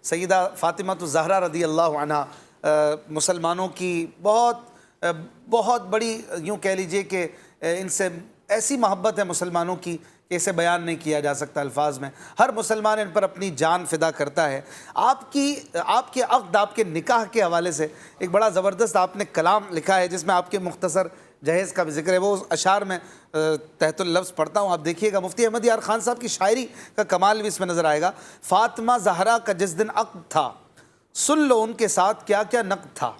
سیدہ فاطمہ الزہرا رضی اللہ عنہا مسلمانوں کی بہت بڑی، یوں کہہ لیجئے کہ ان سے ایسی محبت ہے مسلمانوں کی کہ اسے بیان نہیں کیا جا سکتا الفاظ میں۔ ہر مسلمان ان پر اپنی جان فدا کرتا ہے۔ آپ کے عقد، آپ کے نکاح کے حوالے سے ایک بڑا زبردست آپ نے کلام لکھا ہے جس میں آپ کے مختصر جہیز کا بھی ذکر ہے۔ وہ اشعار میں تحت اللفظ پڑھتا ہوں، آپ دیکھیے گا۔ مفتی احمد یار خان صاحب کی شاعری کا کمال بھی اس میں نظر آئے گا۔ فاطمہ زہرا کا جس دن عقد تھا، سن لو ان کے ساتھ کیا کیا نقد تھا۔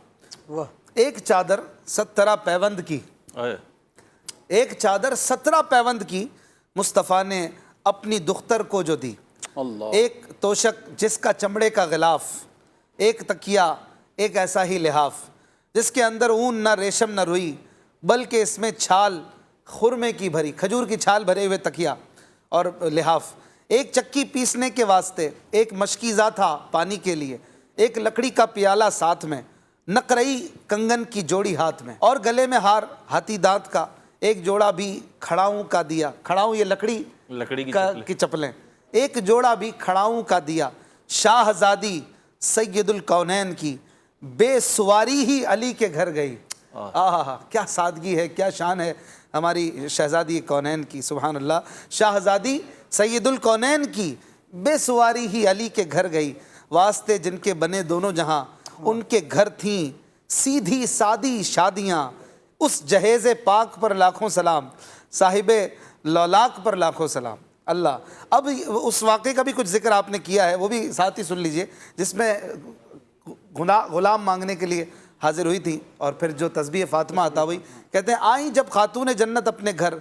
ایک چادر 17 پیوند کی، ایک چادر 17 پیوند کی مصطفیٰ نے اپنی دختر کو جو دی۔ ایک توشک جس کا چمڑے کا غلاف، ایک تکیہ ایک ایسا ہی لحاف، جس کے اندر اون نہ ریشم نہ روئی، بلکہ اس میں چھال خرمے کی بھری، کھجور کی چھال بھرے ہوئے تکیہ اور لحاف۔ ایک چکی پیسنے کے واسطے، ایک مشکیزہ تھا پانی کے لیے، ایک لکڑی کا پیالہ ساتھ میں، نقرئی کنگن کی جوڑی ہاتھ میں، اور گلے میں ہار ہاتھی دانت کا، ایک جوڑا بھی کھڑاؤں کا دیا۔ کھڑاؤں یہ لکڑی کی چپلیں، ایک جوڑا بھی کھڑاؤں کا دیا۔ شاہزادی سید الکونین کی بے سواری ہی علی کے گھر گئی۔ کیا سادگی ہے، کیا شان ہے ہماری شہزادی کونین کی، سبحان اللہ۔ شاہزادی سید الکونین کی بے سواری ہی علی کے گھر گئی، واسطے جن کے بنے دونوں جہاں، ان کے گھر تھیں سیدھی سادی شادیاں۔ اس جہیز پاک پر لاکھوں سلام، صاحب لولاک پر لاکھوں سلام۔ اللہ، اب اس واقعے کا بھی کچھ ذکر آپ نے کیا ہے، وہ بھی ساتھ ہی سن لیجئے، جس میں غلام مانگنے کے لیے حاضر ہوئی تھی اور پھر جو تسبیح فاطمہ عطا ہوئی۔ کہتے ہیں آئیں جب خاتون جنت اپنے گھر،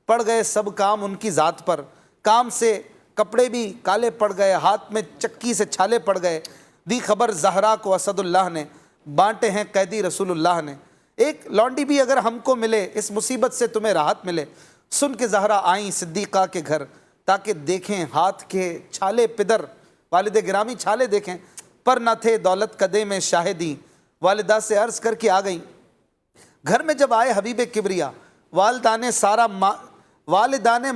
پڑ گئے سب کام ان کی ذات پر، کام سے کپڑے بھی کالے پڑ گئے، ہاتھ میں چکی سے چھالے پڑ گئے۔ دی خبر زہرا کو اسد اللہ نے، بانٹے ہیں قیدی رسول اللہ نے۔ ایک لونڈی بھی اگر ہم کو ملے، اس مصیبت سے تمہیں راحت ملے۔ سن کے زہرا آئیں صدیقہ کے گھر، تاکہ دیکھیں ہاتھ کے چھالے پدر، والد گرامی چھالے دیکھیں، پر نہ تھے دولت کدے میں شاہدی۔ والدہ سے عرض کر کے آ گئیں، گھر میں جب آئے حبیب کبریا، والدان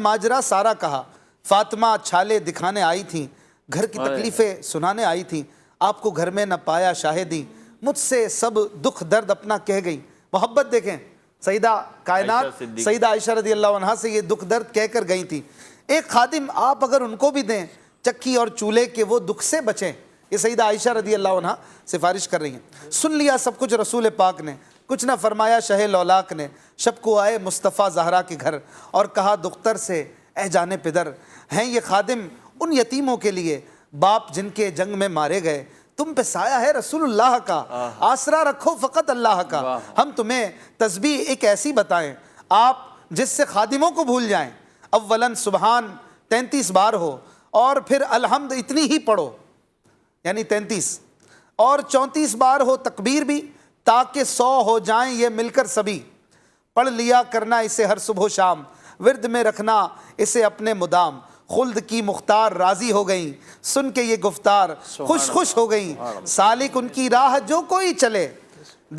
ماجرا سارا کہا۔ فاطمہ چھالے دکھانے آئی تھیں، گھر کی تکلیفیں سنانے آئی تھیں، آپ کو گھر میں نہ پایا شاہدی، مجھ سے سب دکھ درد اپنا کہہ گئی۔ محبت دیکھیں، سیدہ کائنات سیدہ عائشہ رضی اللہ عنہا سے یہ دکھ درد کہہ کر گئی تھی۔ ایک خادم آپ اگر ان کو بھی دیں چکی اور چولہے کے، وہ دکھ سے بچیں۔ یہ سیدہ عائشہ رضی اللہ عنہا سفارش کر رہی ہیں۔ سن لیا سب کچھ رسول پاک نے، کچھ نہ فرمایا شہ لولاک نے۔ شب کو آئے مصطفیٰ زہرا کے گھر، اور کہا دختر سے اے جانے پدر، ہیں یہ خادم ان یتیموں کے لیے، باپ جن کے جنگ میں مارے گئے۔ تم پہ سایہ ہے رسول اللہ کا، آسرا رکھو فقط اللہ کا۔ ہم تمہیں تسبیح ایک ایسی بتائیں، آپ جس سے خادموں کو بھول جائیں۔ اولاً سبحان 33 بار ہو، اور پھر الحمد اتنی ہی پڑھو، یعنی 33، اور 34 بار ہو تکبیر بھی، تاکہ 100 ہو جائیں یہ مل کر سبھی۔ پڑھ لیا کرنا اسے ہر صبح و شام، ورد میں رکھنا اسے اپنے مدام۔ خلد کی مختار راضی ہو گئیں، سن کے یہ گفتار خوش خوش ہو گئیں۔ سالک ان کی راہ جو کوئی چلے،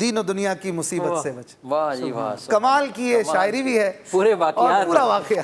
دین و دنیا کی مصیبت سے بچے۔ واہ جی واہ، کمال کی یہ شاعری بھی ہے، پورے اور پورا واقعہ۔